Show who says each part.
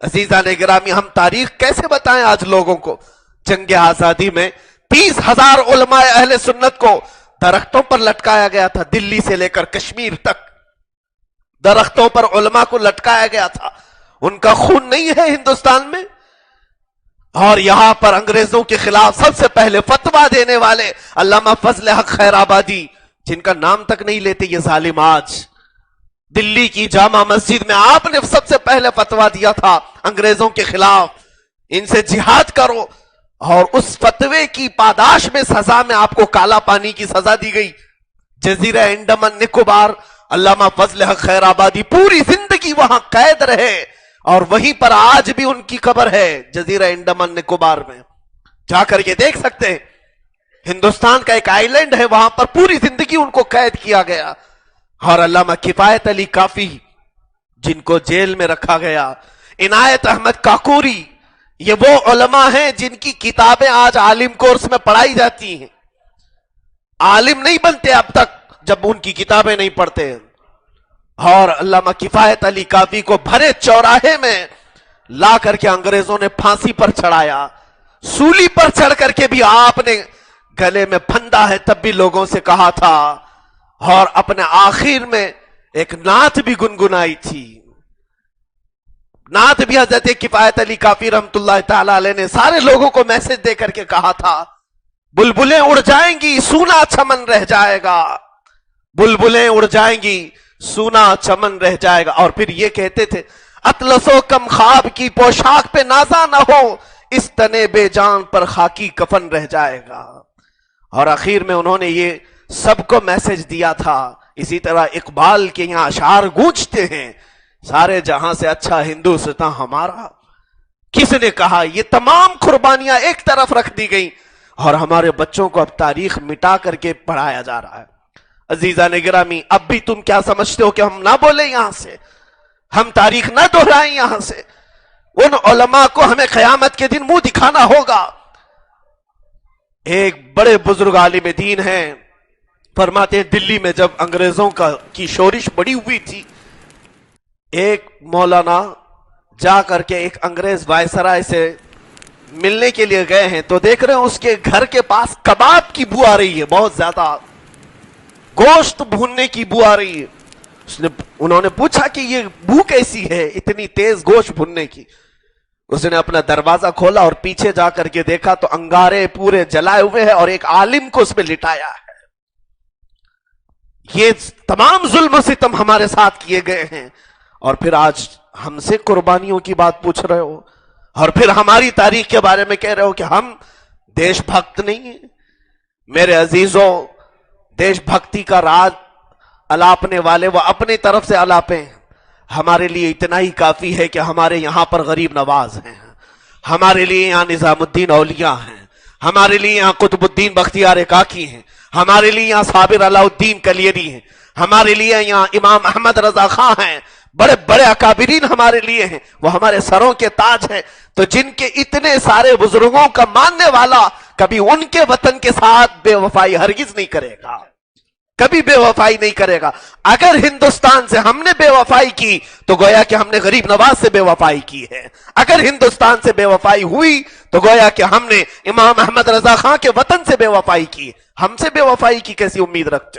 Speaker 1: عزیزان گرامی، ہم تاریخ کیسے بتائیں آج لوگوں کو؟ جنگ آزادی میں 30,000 علماء اہل سنت کو درختوں پر لٹکایا گیا تھا، دلی سے لے کر کشمیر تک درختوں پر علماء کو لٹکایا گیا تھا۔ ان کا خون نہیں ہے ہندوستان میں؟ اور یہاں پر انگریزوں کے خلاف سب سے پہلے فتویٰ دینے والے علامہ فضل حق خیر آبادی، جن کا نام تک نہیں لیتے یہ ظالم، آج دلی کی جامع مسجد میں آپ نے سب سے پہلے فتویٰ دیا تھا انگریزوں کے خلاف، ان سے جہاد کرو، اور اس فتوے کی پاداش میں سزا میں آپ کو کالا پانی کی سزا دی گئی۔ جزیرہ انڈمان نکوبار، علامہ فضل حق خیر آبادی پوری زندگی وہاں قید رہے، اور وہیں پر آج بھی ان کی قبر ہے جزیرہ انڈمان نکوبار میں، جا کر کے دیکھ سکتے ہیں۔ ہندوستان کا ایک آئی لینڈ ہے، وہاں پر پوری زندگی ان کو قید کیا گیا۔ اور علامہ کفایت علی کافی، جن کو جیل میں رکھا گیا، عنایت احمد کاکوری، یہ وہ علماء ہیں جن کی کتابیں آج عالم کورس میں پڑھائی جاتی ہیں۔ عالم نہیں بنتے اب تک جب ان کی کتابیں نہیں پڑھتے ہیں۔ اور علامہ کفایت علی کافی کو بھرے چوراہے میں لا کر کے انگریزوں نے پھانسی پر چڑھایا، سولی پر چڑھ کر کے بھی آپ نے گلے میں پھندا ہے تب بھی لوگوں سے کہا تھا، اور اپنے آخر میں ایک نعت بھی گنگنائی تھی۔ نعت بھی حضرت کفایت علی کافی رحمت اللہ تعالی علیہ نے سارے لوگوں کو میسج دے کر کے کہا تھا، بلبلیں اڑ جائیں گی سونا چمن رہ جائے گا، بلبلیں اڑ جائیں گی سونا چمن رہ جائے گا۔ اور پھر یہ کہتے تھے، اطلس و کم خواب کی پوشاک پہ نازا نہ ہو، اس تنے بے جان پر خاکی کفن رہ جائے گا۔ اور آخر میں انہوں نے یہ سب کو میسج دیا تھا۔ اسی طرح اقبال کے یہاں اشعار گونجتے ہیں، سارے جہاں سے اچھا ہندوستان ہمارا۔ کس نے کہا؟ یہ تمام قربانیاں ایک طرف رکھ دی گئی، اور ہمارے بچوں کو اب تاریخ مٹا کر کے پڑھایا جا رہا ہے۔ عزیزان گرامی، اب بھی تم کیا سمجھتے ہو کہ ہم نہ بولیں یہاں سے، ہم تاریخ نہ دہرائیں یہاں سے؟ ان علماء کو ہمیں قیامت کے دن منہ دکھانا ہوگا۔ ایک بڑے بزرگ عالم دین ہیں، فرماتے ہیں دلی میں جب انگریزوں کی شورش بڑی ہوئی تھی، ایک مولانا جا کر کے ایک انگریز وائسرائے سے ملنے کے لیے گئے ہیں، تو دیکھ رہے ہیں اس کے گھر کے پاس کباب کی بو آ رہی ہے، بہت زیادہ گوشت بھوننے کی بو آ رہی ہے۔ انہوں نے پوچھا کہ یہ بو کیسی ہے اتنی تیز گوشت بھوننے کی؟ اس نے اپنا دروازہ کھولا اور پیچھے جا کر کے دیکھا تو انگارے پورے جلائے ہوئے ہیں اور ایک عالم کو اس میں لٹایا ہے۔ یہ تمام ظلم و ستم ہمارے ساتھ کیے گئے ہیں، اور پھر آج ہم سے قربانیوں کی بات پوچھ رہے ہو، اور پھر ہماری تاریخ کے بارے میں کہہ رہے ہو کہ ہم دیش بھکت نہیں ہیں۔ میرے عزیزوں، دیش بھکتی کا راج الاپنے والے وہ اپنے طرف سے الاپیں، ہمارے لیے اتنا ہی کافی ہے کہ ہمارے یہاں پر غریب نواز ہیں، ہمارے لیے یہاں نظام الدین اولیاء ہیں، ہمارے لیے یہاں قطب الدین بختیار کاکی ہیں، ہمارے لیے یہاں صابر علاء الدین کلیری ہیں، ہمارے لیے یہاں امام احمد رضا خاں ہیں، بڑے بڑے اکابرین ہمارے لیے ہیں، وہ ہمارے سروں کے تاج ہیں۔ تو جن کے اتنے سارے بزرگوں کا ماننے والا کبھی ان کے وطن کے ساتھ بے وفائی ہرگز نہیں کرے گا، کبھی بے وفائی نہیں کرے گا۔ اگر ہندوستان سے ہم نے بے وفائی کی تو گویا کہ ہم نے غریب نواز سے بے وفائی کی ہے، اگر ہندوستان سے بے وفائی ہوئی تو گویا کہ ہم نے امام احمد رضا خاں کے وطن سے بے وفائی کی۔ ہم سے بے وفائی کی کیسی امید رکھتے؟